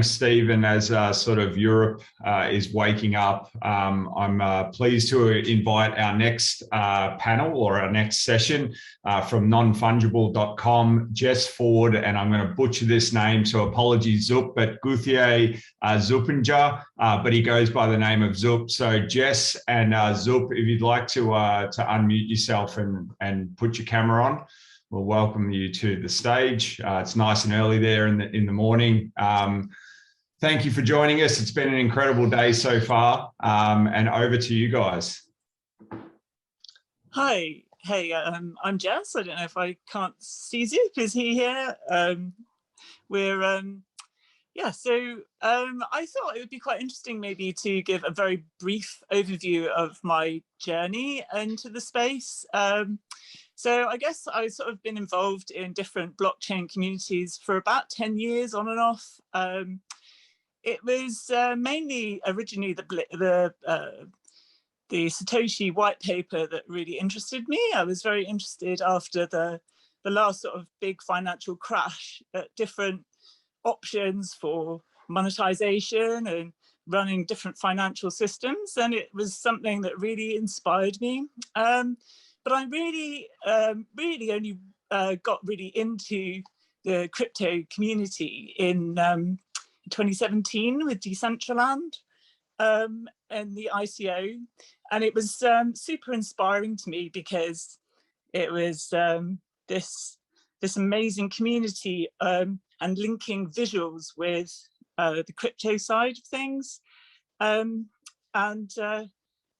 Stephen, as sort of Europe is waking up, I'm pleased to invite our next panel or our next session from nonfungible.com, Jess Ford, and I'm going to butcher this name, so apologies, Zup, but Gauthier Zuppinger, but he goes by the name of Zup. So Jess and Zup, if you'd like to unmute yourself and put your camera on, we'll welcome you to the stage. It's nice and early there in the morning. Thank you for joining us. It's been an incredible day so far, and over to you guys. Hi, hey, I'm Jess. I don't know if I can't see Zoop. Is he here? I thought it would be quite interesting maybe to give a very brief overview of my journey into the space. So I guess I've sort of been involved in different blockchain communities for about 10 years on and off. It was mainly originally the Satoshi white paper that really interested me. I was very interested after the last sort of big financial crash at different options for monetization and running different financial systems. And it was something that really inspired me. But I really only got really into the crypto community in 2017 with Decentraland and the ICO, and it was super inspiring to me because it was this amazing community and linking visuals with the crypto side of things,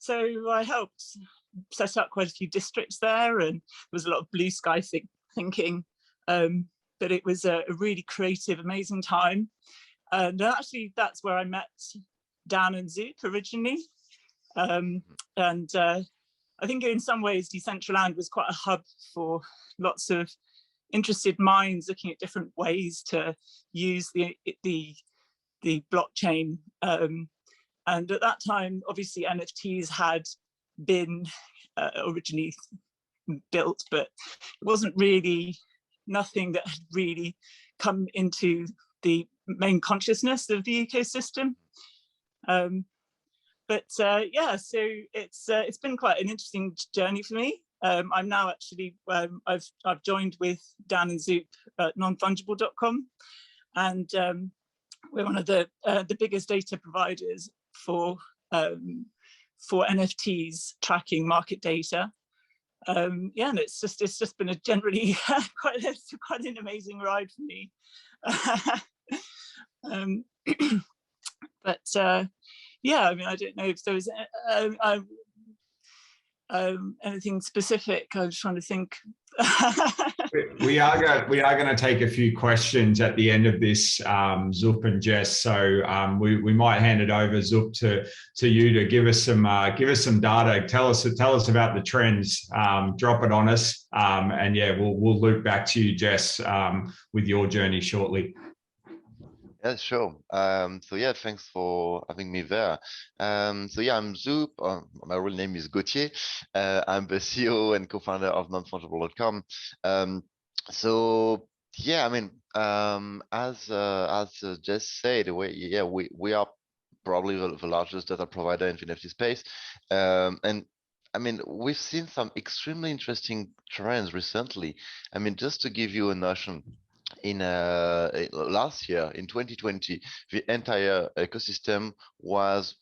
so I helped set up quite a few districts there, and there was a lot of blue sky thinking, but it was a really creative, amazing time. And actually, that's where I met Dan and Zoop originally. I think in some ways, Decentraland was quite a hub for lots of interested minds looking at different ways to use the blockchain. And at that time, obviously, NFTs had been originally built, but it wasn't really nothing that had really come into the main consciousness of the ecosystem. So it's been quite an interesting journey for me. I'm now actually I've joined with Dan and Zoop at nonfungible.com, and we're one of the biggest data providers for NFTs tracking market data. And it's just been a generally quite an amazing ride for me. I mean, I don't know if there was anything specific. I was trying to think. we are going to take a few questions at the end of this, Zup and Jess. So we might hand it over, Zup, to you to give us some data. Tell us about the trends. Drop it on us, and yeah, we'll loop back to you, Jess, with your journey shortly. Yeah, sure. Thanks for having me there. I'm Zoop. My real name is Gauthier. I'm the CEO and co-founder of nonfungible.com. As Jess said, we are probably the largest data provider in the NFT space. And I mean, we've seen some extremely interesting trends recently. I mean, just to give you a notion, in last year, in 2020, the entire ecosystem was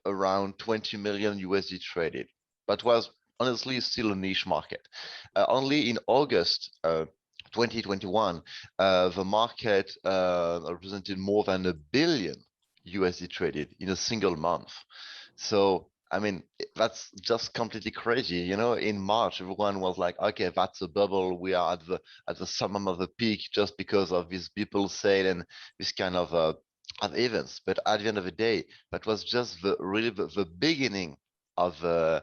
around 20 million USD traded, but was honestly still a niche market. Only in August 2021, the market represented more than $1 billion USD traded in a single month. So I mean, that's just completely crazy. You know, in March, everyone was like, okay, that's a bubble. We are at the summit of the peak just because of these people said and this kind of events. But at the end of the day, that was just the beginning of the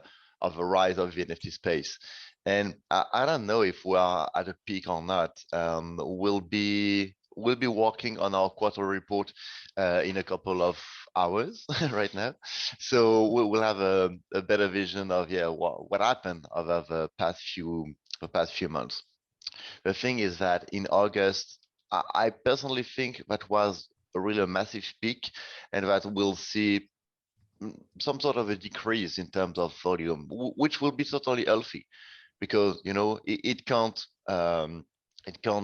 rise of the NFT space. And I don't know if we are at a peak or not. We'll be working on our quarterly report in a couple of hours right now, so we'll have a better vision of what happened over the past few months. The thing is that in August, I personally think that was really a massive peak, and that we'll see some sort of a decrease in terms of volume, which will be totally healthy, because it can't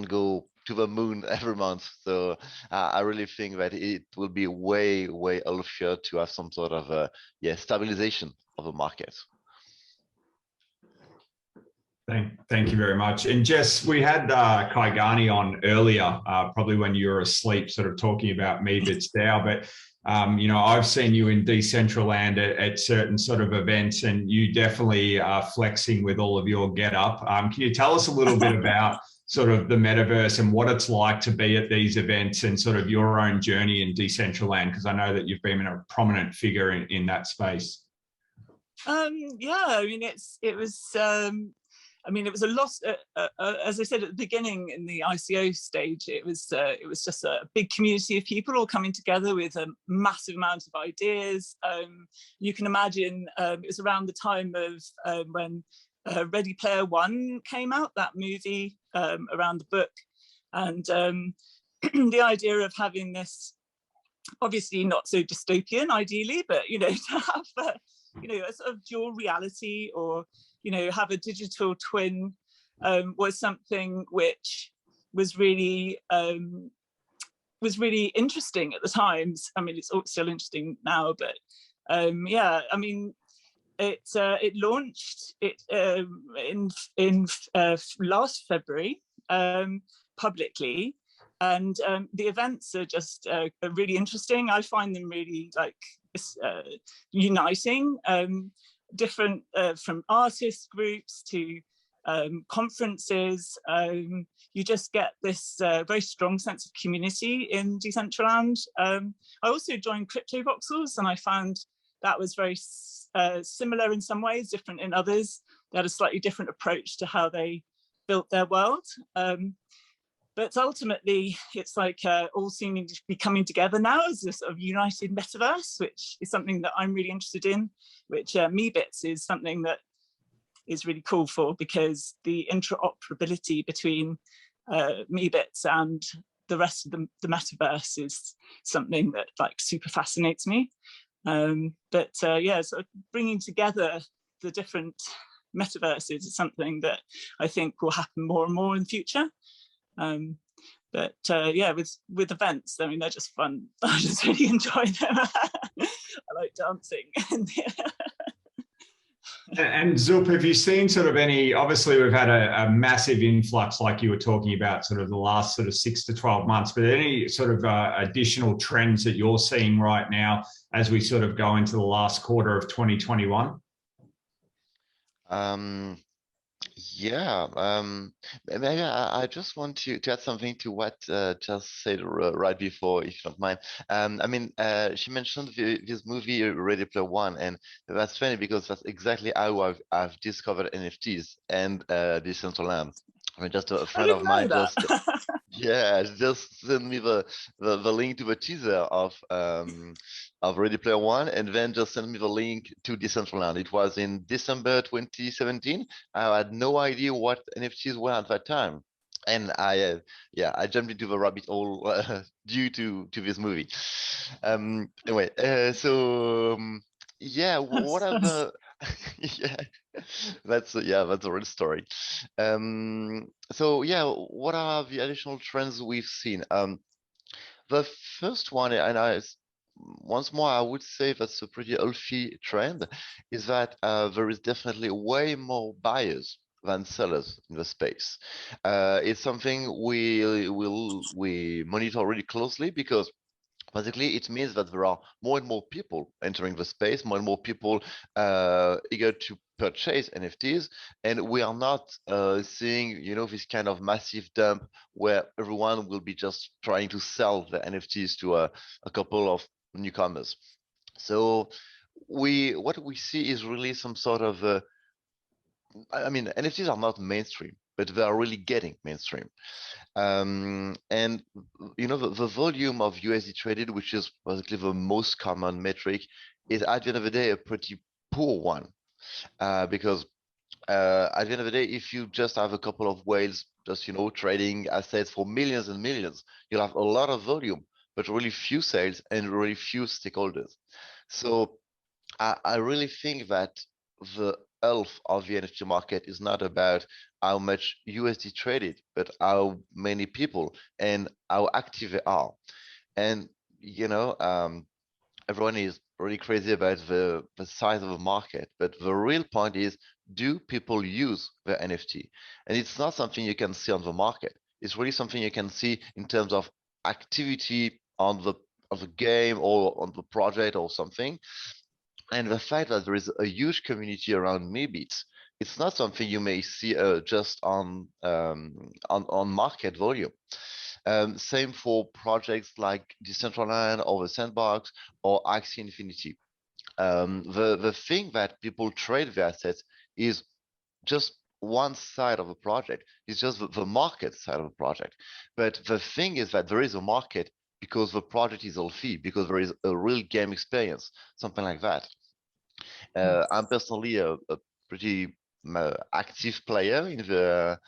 go to the moon every month. So I really think that it will be way healthier to have some sort of a stabilization of the market. Thank you very much. And Jess, we had Kai Gani on earlier, probably when you were asleep, sort of talking about Meebits DAO. But I've seen you in Decentraland at certain sort of events, and you definitely are flexing with all of your get up. Can you tell us a little bit about sort of the metaverse and what it's like to be at these events and sort of your own journey in Decentraland? Because I know that you've been a prominent figure in that space. Yeah, I mean, it was a lot, as I said at the beginning in the ICO stage, it was just a big community of people all coming together with a massive amount of ideas. You can imagine it was around the time of when Ready Player One came out, that movie around the book. And the idea of having this, obviously not so dystopian ideally, but, to have a sort of dual reality, or have a digital twin, was something which was really interesting at the times. I mean, it's still interesting now, but yeah, I mean, it launched in last February publicly, and the events are just really interesting. I find them really uniting. Different from artist groups to conferences, you just get this very strong sense of community in Decentraland. I also joined Crypto Voxels, and I found that was very similar in some ways, different in others. They had a slightly different approach to how they built their world. But ultimately, it's like all seeming to be coming together now as a sort of united metaverse, which is something that I'm really interested in, which Meebits is something that is really cool for, because the interoperability between Meebits and the rest of the metaverse is something that super fascinates me. Yeah, sort of bringing together the different metaverses is something that I think will happen more and more in the future. Yeah, with events, I mean, they're just fun. I just really enjoy them. I like dancing. And Zup, have you seen sort of any, obviously we've had a massive influx, like you were talking about, sort of the last sort of 6 to 12 months, but any sort of additional trends that you're seeing right now as we sort of go into the last quarter of 2021? Yeah, maybe I just want to add something to what Jess said right before, if you don't mind. I mean, she mentioned this movie Ready Player One, and that's funny because that's exactly how I've discovered NFTs and Decentraland. I mean, just a friend of mine just sent me the link to the teaser of Ready Player One, and then just sent me the link to Decentraland. It was in December 2017. I had no idea what NFTs were at that time, and I jumped into the rabbit hole due to this movie. Anyway, what are the that's a real story. What are the additional trends we've seen? The first one, and once more, I would say that's a pretty healthy trend, is that there is definitely way more buyers than sellers in the space. It's something we monitor really closely, because basically it means that there are more and more people entering the space, more and more people eager to purchase NFTs, and we are not seeing this kind of massive dump where everyone will be just trying to sell the NFTs to a couple of newcomers. So what we see is really some sort of I mean, NFTs are not mainstream, but they are really getting mainstream. And the volume of USD traded, which is basically the most common metric, is at the end of the day a pretty poor one, because at the end of the day, if you just have a couple of whales just trading assets for millions and millions, you'll have a lot of volume, but really few sales and really few stakeholders. So I really think that the health of the NFT market is not about how much USD traded, but how many people and how active they are. And you know, everyone is really crazy about the size of the market, but the real point is, do people use the NFT? And it's not something you can see on the market. It's really something you can see in terms of activity on the game or on the project or something. And the fact that there is a huge community around Meebits, it's not something you may see just on market volume. Same for projects like Decentraland or the Sandbox or Axie Infinity. The thing that people trade their assets is just one side of a project. It's just the market side of a project. But the thing is that there is a market because the project is healthy, because there is a real game experience, something like that. I'm personally a pretty active player in the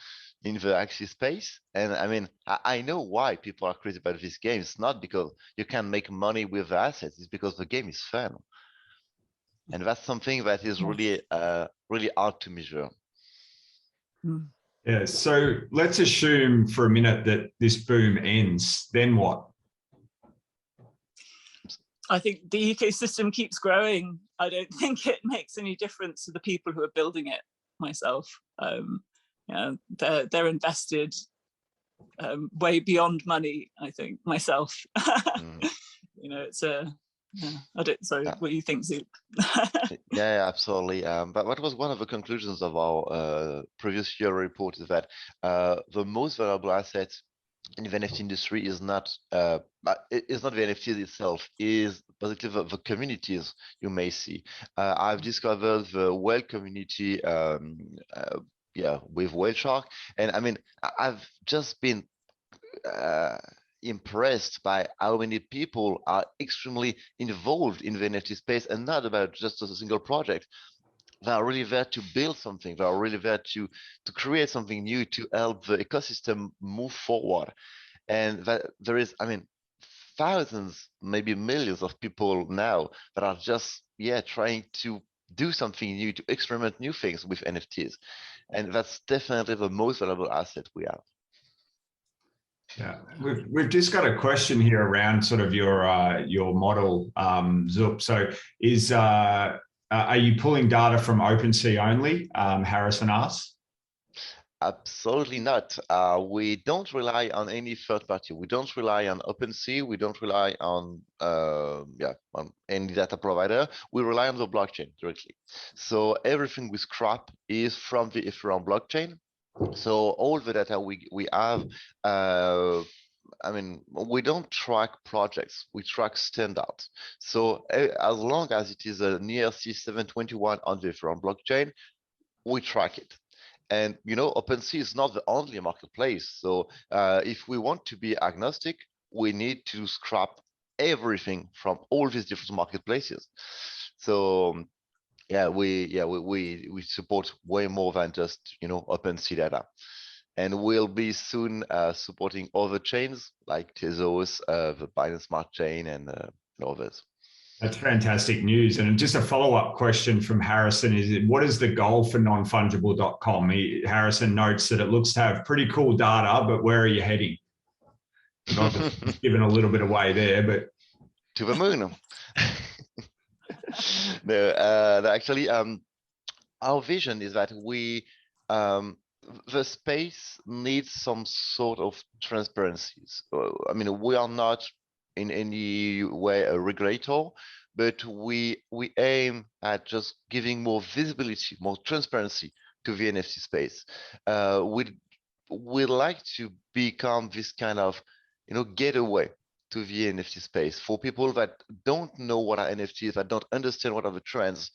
Axie space, and I mean I know why people are crazy about this game. It's not because you can make money with the assets; it's because the game is fun, and that's something that is really really hard to measure. Yeah. So let's assume for a minute that this boom ends. Then what? I think the ecosystem keeps growing. I don't think it makes any difference to the people who are building it myself. They're invested way beyond money, I think, myself. You know, it's a, I don't, so what do you think, Zoop? Yeah, absolutely. But what was one of the conclusions of our previous year report is that the most valuable asset in the NFT industry is not it's not the NFTs itself, is basically the communities you may see. I've discovered the whale community with Whale Shark, and I mean I've just been impressed by how many people are extremely involved in the NFT space, and not about just a single project. They are really there to build something. They are really there to create something new, to help the ecosystem move forward. And that there is, I mean, thousands, maybe millions of people now that are just trying to do something new, to experiment new things with NFTs. And that's definitely the most valuable asset we have. Yeah, we've just got a question here around sort of your model, Zup. So are you pulling data from OpenSea only? Harrison asks. Absolutely not. We don't rely on any third party. We don't rely on OpenSea. We don't rely on on any data provider. We rely on the blockchain directly. So everything we scrap is from the Ethereum blockchain. So all the data we have, I mean, we don't track projects, we track standards. So as long as it is an ERC 721 on the Ethereum blockchain, we track it. And you know, OpenSea is not the only marketplace. So if we want to be agnostic, we need to scrap everything from all these different marketplaces. So we support way more than just, you know, OpenSea data, and we'll be soon supporting other chains like Tezos, the Binance Smart Chain, and others. That's fantastic news. And just a follow-up question from Harrison is, what is the goal for nonfungible.com? Harrison notes that it looks to have pretty cool data, but where are you heading? I've given a little bit away there, but to the moon. No, actually, our vision is that we the space needs some sort of transparencies. I mean, we are not in any way a regulator, but we aim at just giving more visibility, more transparency to the NFT space. We like to become this kind of, you know, getaway to the NFT space for people that don't know what are NFTs, that don't understand what are the trends.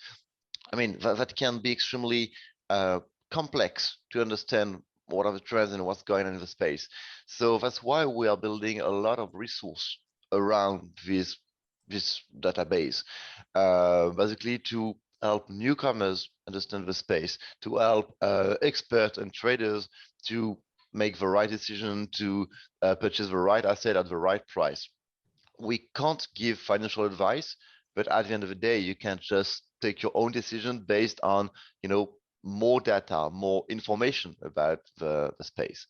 I mean, that can be extremely complex to understand what are the trends and what's going on in the space. So that's why we are building a lot of resource around this database, basically to help newcomers understand the space, to help experts and traders to make the right decision, to purchase the right asset at the right price. we can't give financial advice, but at the end of the day, you can just take your own decision based on, more data, more information about the space.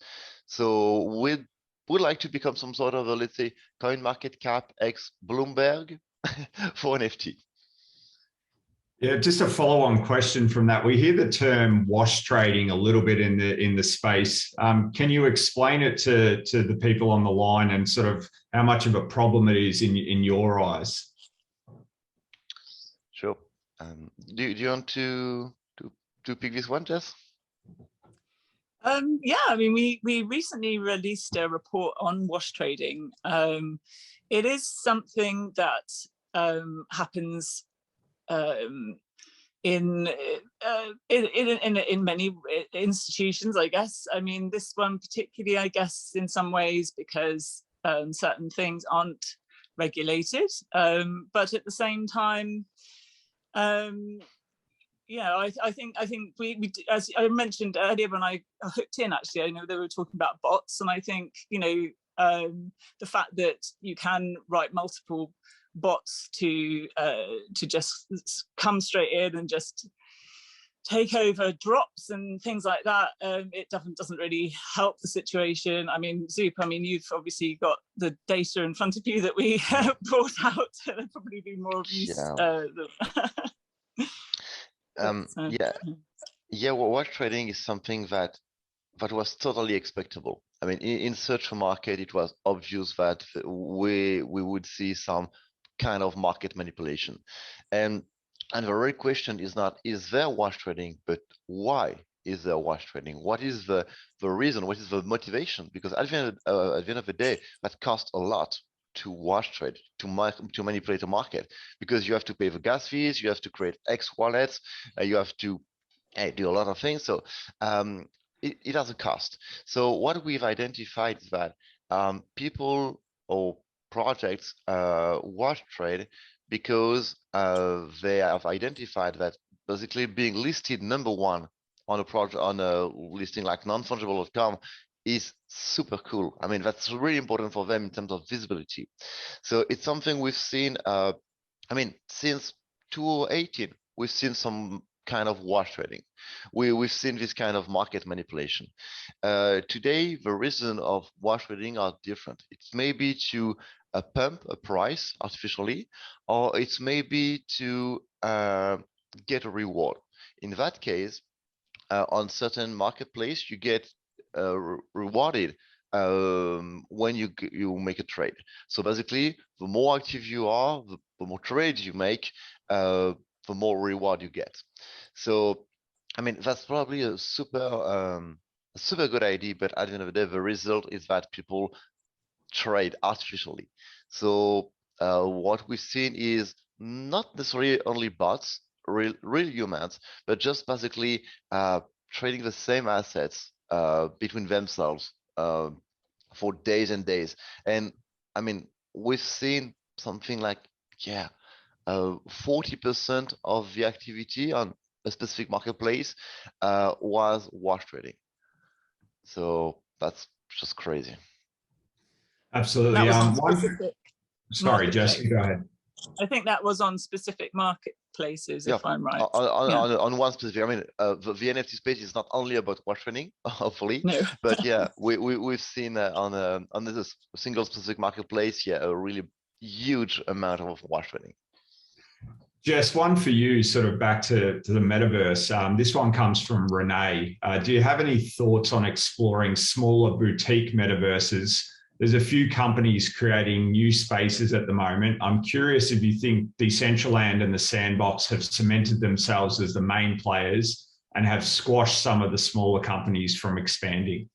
So we'd like to become some sort of a, let's say, coin market cap ex Bloomberg for NFT. Yeah, just a follow-on question from that. We hear the term wash trading a little bit in the space. Can you explain it to the people on the line and sort of how much of a problem it is in your eyes? Sure. Do you want to pick this one, Jess? Yeah, I mean, we recently released a report on wash trading. It is something that happens in many institutions, I guess. I mean, this one particularly, I guess, in some ways because certain things aren't regulated, but at the same time, yeah, I think we, as I mentioned earlier when I hooked in, actually, I know they were talking about bots, and I think the fact that you can write multiple bots to just come straight in and just take over drops and things like that, it doesn't really help the situation. I mean, Zoop, I mean, you've obviously got the data in front of you that we brought out. There'll probably be more of use. Well, wash trading is something that was totally expectable. I mean, in such a market, it was obvious that we would see some kind of market manipulation. And the real question is not, is there wash trading, but why is there wash trading? What is the reason? What is the motivation? Because at the end of the day, that costs a lot to wash trade, to manipulate the market, because you have to pay the gas fees, you have to create X wallets, you have to do a lot of things. So it has a cost. So what we've identified is that people or projects wash trade because they have identified that basically being listed #1 on a project, on a listing like non-fungible.com, is super cool. I mean, that's really important for them in terms of visibility. So it's something we've seen, I mean, since 2018, we've seen some kind of wash trading. We've seen this kind of market manipulation. Today, the reason of wash trading are different. It's maybe to pump a price artificially, or it's maybe to get a reward. In that case, on certain marketplace, you get rewarded when you make a trade. So basically, the more active you are, the more trades you make, the more reward you get. So, I mean, that's probably a super good idea, but at the end of the day, the result is that people trade artificially. So what we've seen is not necessarily only bots, real humans, but just basically trading the same assets between themselves for days and days. And I mean, we've seen something like 40% of the activity on a specific marketplace was wash trading. So that's just crazy. Absolutely. Sorry, Jess, go ahead. I think that was on specific marketplaces, if I'm right. On one specific. I mean, the NFT space is not only about wash trading, hopefully, no. But yeah, we've seen on this single specific marketplace, a really huge amount of wash trading. Jess, one for you, sort of back to the metaverse. This one comes from Renee. Do you have any thoughts on exploring smaller boutique metaverses? There's a few companies creating new spaces at the moment. I'm curious if you think Decentraland and the Sandbox have cemented themselves as the main players and have squashed some of the smaller companies from expanding.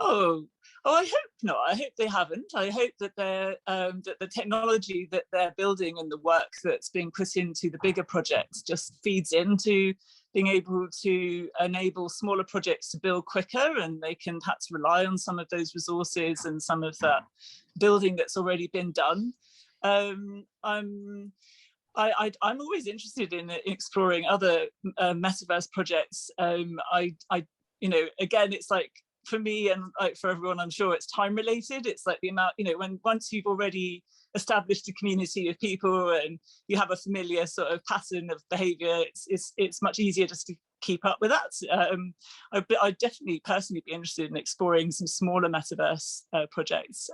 Oh, I hope not. I hope they haven't. I hope that that the technology that they're building and the work that's being put into the bigger projects just feeds into being able to enable smaller projects to build quicker, and they can perhaps rely on some of those resources and some of that building that's already been done. I'm always interested in exploring other metaverse projects. Again, it's like, for me and like for everyone, I'm sure it's time related. It's like the amount, once you've already established a community of people and you have a familiar sort of pattern of behavior, it's much easier just to keep up with that. I'd definitely personally be interested in exploring some smaller metaverse projects.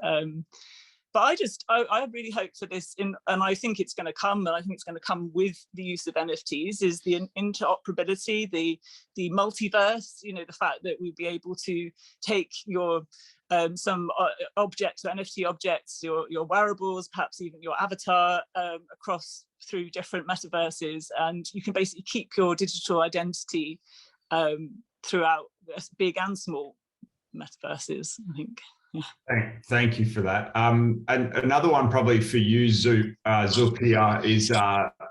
But I really hope for this, and I think it's going to come, and I think it's going to come with the use of NFTs, is the interoperability, the multiverse, you know, the fact that we'd be able to take your some objects, or NFT objects, your wearables, perhaps even your avatar, across through different metaverses, and you can basically keep your digital identity throughout big and small metaverses, I think. Yeah. Thank you for that. And another one probably for you, Zuppinger, is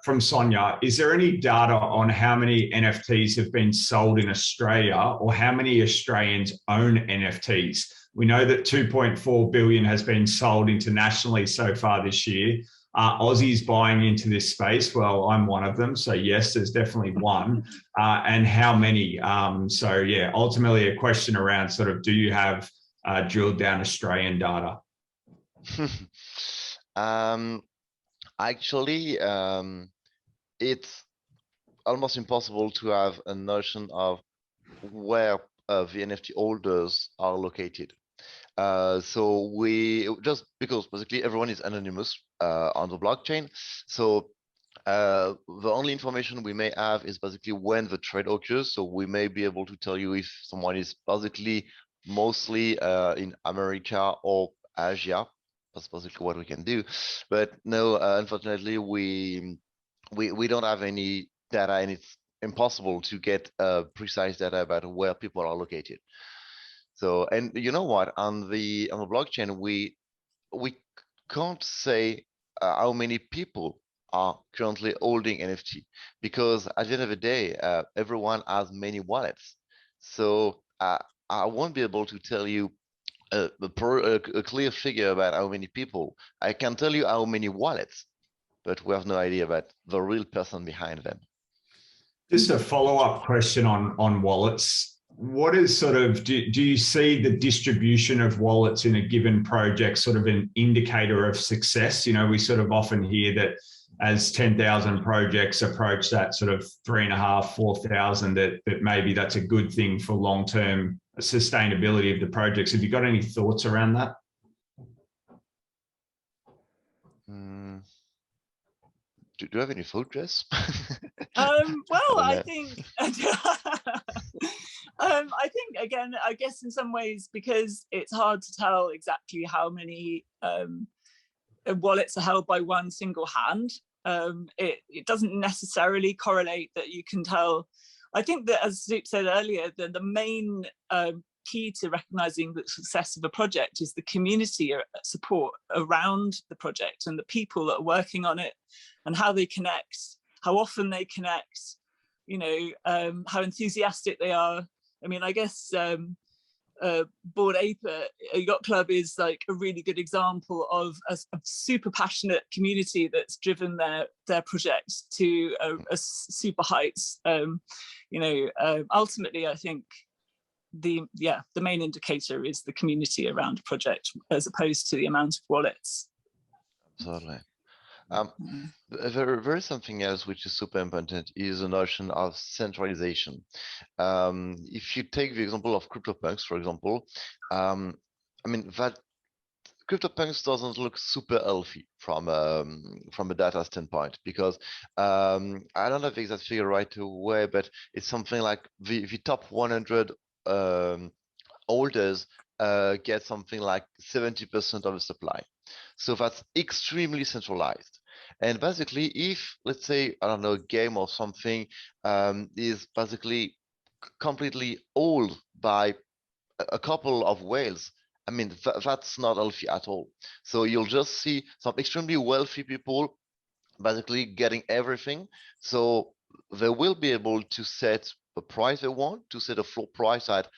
from Sonia. Is there any data on how many NFTs have been sold in Australia, or how many Australians own NFTs? We know that 2.4 billion has been sold internationally so far this year. Aussies buying into this space? Well, I'm one of them. So yes, there's definitely one. And how many? So yeah, ultimately a question around sort of, do you have drilled down Australian data? Actually, it's almost impossible to have a notion of where the NFT holders are located. So we just, because basically everyone is anonymous on the blockchain. So the only information we may have is basically when the trade occurs. So we may be able to tell you if someone is basically mostly in America or Asia. That's basically what we can do. But no, unfortunately, we don't have any data, and it's impossible to get precise data about where people are located. So, and you know what? On the blockchain, we can't say how many people are currently holding NFT, because at the end of the day, everyone has many wallets. So I won't be able to tell you a clear figure about how many people. I can tell you how many wallets, but we have no idea about the real person behind them. Just a follow-up question on wallets. What is sort of, do you see the distribution of wallets in a given project sort of an indicator of success? You know, we sort of often hear that as 10,000 projects approach that sort of 3,500, 4,000, that maybe that's a good thing for long-term sustainability of the projects. Have you got any thoughts around that? Do you have any thought, Jess? Well, I think I think, again, I guess in some ways, because it's hard to tell exactly how many wallets are held by one single hand, it doesn't necessarily correlate that you can tell. I think that, as Zoop said earlier, the main key to recognizing the success of a project is the community support around the project and the people that are working on it, and how they connect, how often they connect, you know, how enthusiastic they are. I mean, I guess Bored Ape Yacht Club is like a really good example of a super passionate community that's driven their project to a super heights. You know, ultimately, I think the main indicator is the community around a project, as opposed to the amount of wallets. Absolutely. There is something else which is super important, is the notion of centralization. If you take the example of CryptoPunks, for example, I mean, that CryptoPunks doesn't look super healthy from a data standpoint, because I don't have the exact figure right away, but it's something like the top 100 holders get something like 70% of the supply. So that's extremely centralized. And basically, if, let's say, I don't know, a game or something is basically completely owned by a couple of whales, I mean, that's not healthy at all. So you'll just see some extremely wealthy people basically getting everything. So they will be able to set the price they want, to set a floor price at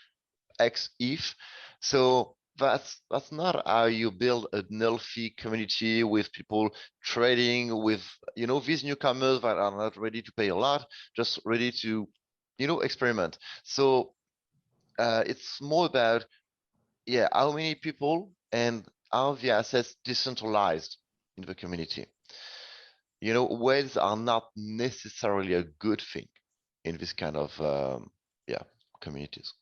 X ETH. So that's not how you build a healthy community with people trading with, you know, these newcomers that are not ready to pay a lot, just ready to, you know, experiment. So it's more about, yeah, how many people and how the assets decentralized. in the community. You know, whales are not necessarily a good thing in this kind of communities.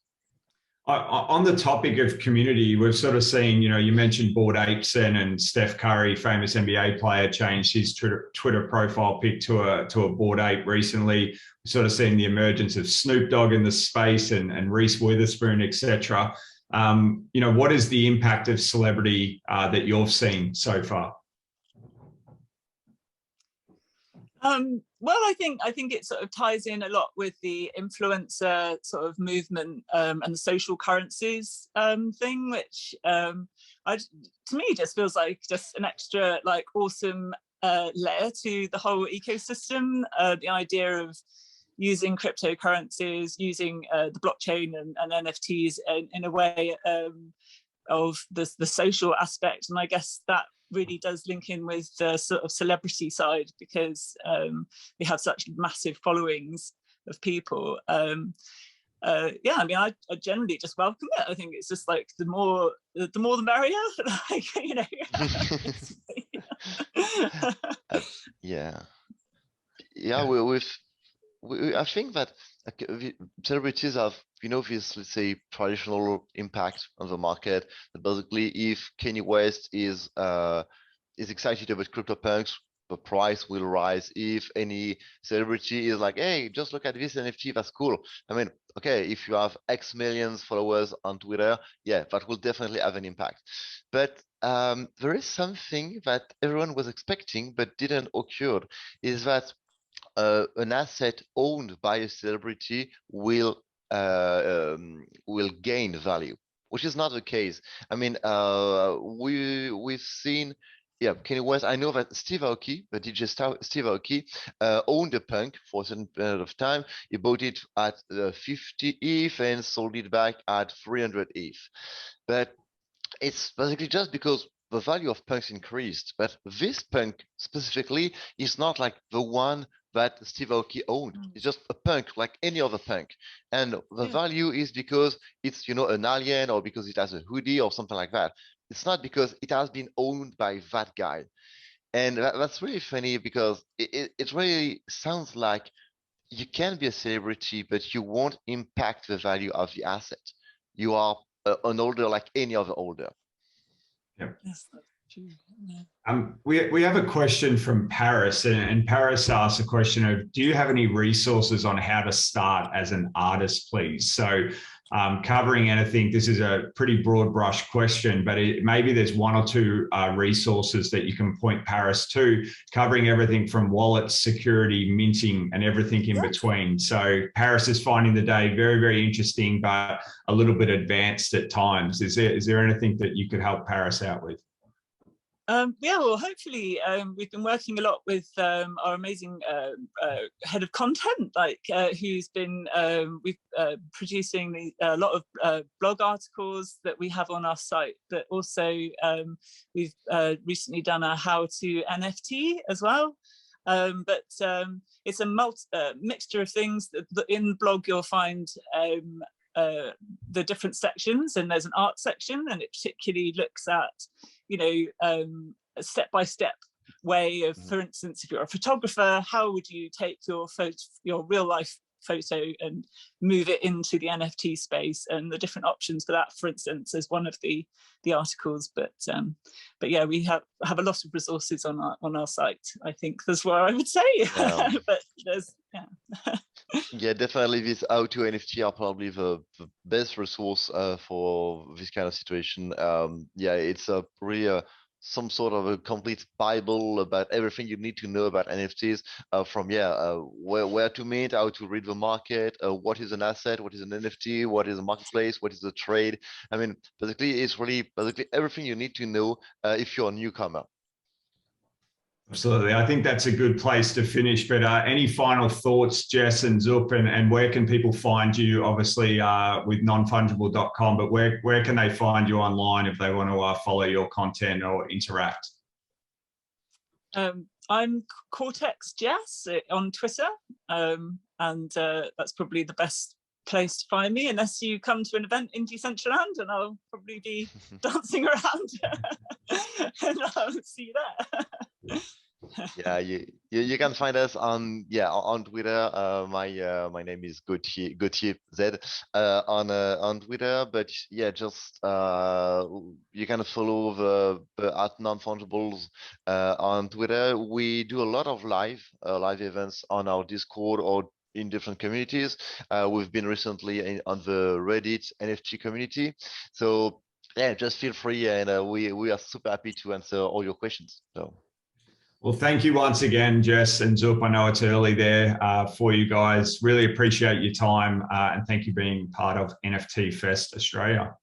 On the topic of community, we've sort of seen, you mentioned Bored Apes and Steph Curry, famous NBA player, changed his Twitter profile pic to a Bored Ape recently. We've sort of seen the emergence of Snoop Dogg in the space and Reese Witherspoon, etc. What is the impact of celebrity that you've seen so far? Well, I think it sort of ties in a lot with the influencer sort of movement and the social currencies thing, which to me just feels like just an extra like awesome layer to the whole ecosystem. The idea of using cryptocurrencies, using the blockchain and NFTs in a way of the social aspect, and I guess that really does link in with the sort of celebrity side, because we have such massive followings of people. I mean, I generally just welcome it. I think it's just like the more the merrier. Like, I think that celebrities have, this, let's say, traditional impact on the market. But basically, if Kanye West is excited about CryptoPunks, the price will rise. If any celebrity is like, hey, just look at this NFT, that's cool. I mean, okay, if you have X millions followers on Twitter, yeah, that will definitely have an impact. But there is something that everyone was expecting but didn't occur, is that an asset owned by a celebrity will gain value, which is not the case. I mean, we've seen, Kanye West. I know that Steve Aoki, the DJ Steve Aoki, owned a punk for a certain period of time. He bought it at 50 ETH and sold it back at 300 ETH. But it's basically just because the value of punks increased. But this punk specifically is not like the one that Steve Aoki owned. It's just a punk like any other punk. And the value is because it's, an alien, or because it has a hoodie or something like that. It's not because it has been owned by that guy. And that's really funny, because it really sounds like you can be a celebrity, but you won't impact the value of the asset. You are an holder like any other holder. Yeah. Yes, that's true. Yeah. We have a question from Paris, and Paris asks a question of, do you have any resources on how to start as an artist, please? So covering anything, this is a pretty broad brush question, but maybe there's one or two resources that you can point Paris to, covering everything from wallets, security, minting, and everything in between. So Paris is finding the day very, very interesting, but a little bit advanced at times. Is there anything that you could help Paris out with? Well, hopefully we've been working a lot with our amazing head of content, who's been producing a lot of blog articles that we have on our site, but also we've recently done a how to NFT as well. But it's a mixture of things. In the blog you'll find the different sections, and there's an art section, and it particularly looks at a step-by-step way of, for instance, if you're a photographer, how would you take your real life photo and move it into the NFT space, and the different options for that, for instance, is one of the articles. But yeah, we have a lot of resources on our site. I think that's what I would say. Yeah. But there's Yeah, definitely. This how to NFT are probably the best resource for this kind of situation. It's a really some sort of a complete Bible about everything you need to know about NFTs, from where to mint, how to read the market, what is an asset, what is an NFT, what is a marketplace, what is a trade. I mean, basically, it's really everything you need to know if you're a newcomer. Absolutely. I think that's a good place to finish. But any final thoughts, Jess and Zup, and where can people find you? Obviously with nonfungible.com, but where can they find you online if they want to follow your content or interact? I'm Cortex Jess on Twitter, and that's probably the best place to find me, unless you come to an event in Decentraland, and I'll probably be dancing around and I'll see you there. Yeah, you can find us on Twitter. My name is Gauthier Z on Twitter. But yeah, just you can follow the at non-fungibles on Twitter. We do a lot of live events on our Discord or in different communities. We've been recently on the Reddit NFT community. So yeah, just feel free, and we are super happy to answer all your questions. So. Well, thank you once again, Jess and Zup. I know it's early there for you guys. Really appreciate your time, and thank you for being part of NFT Fest Australia.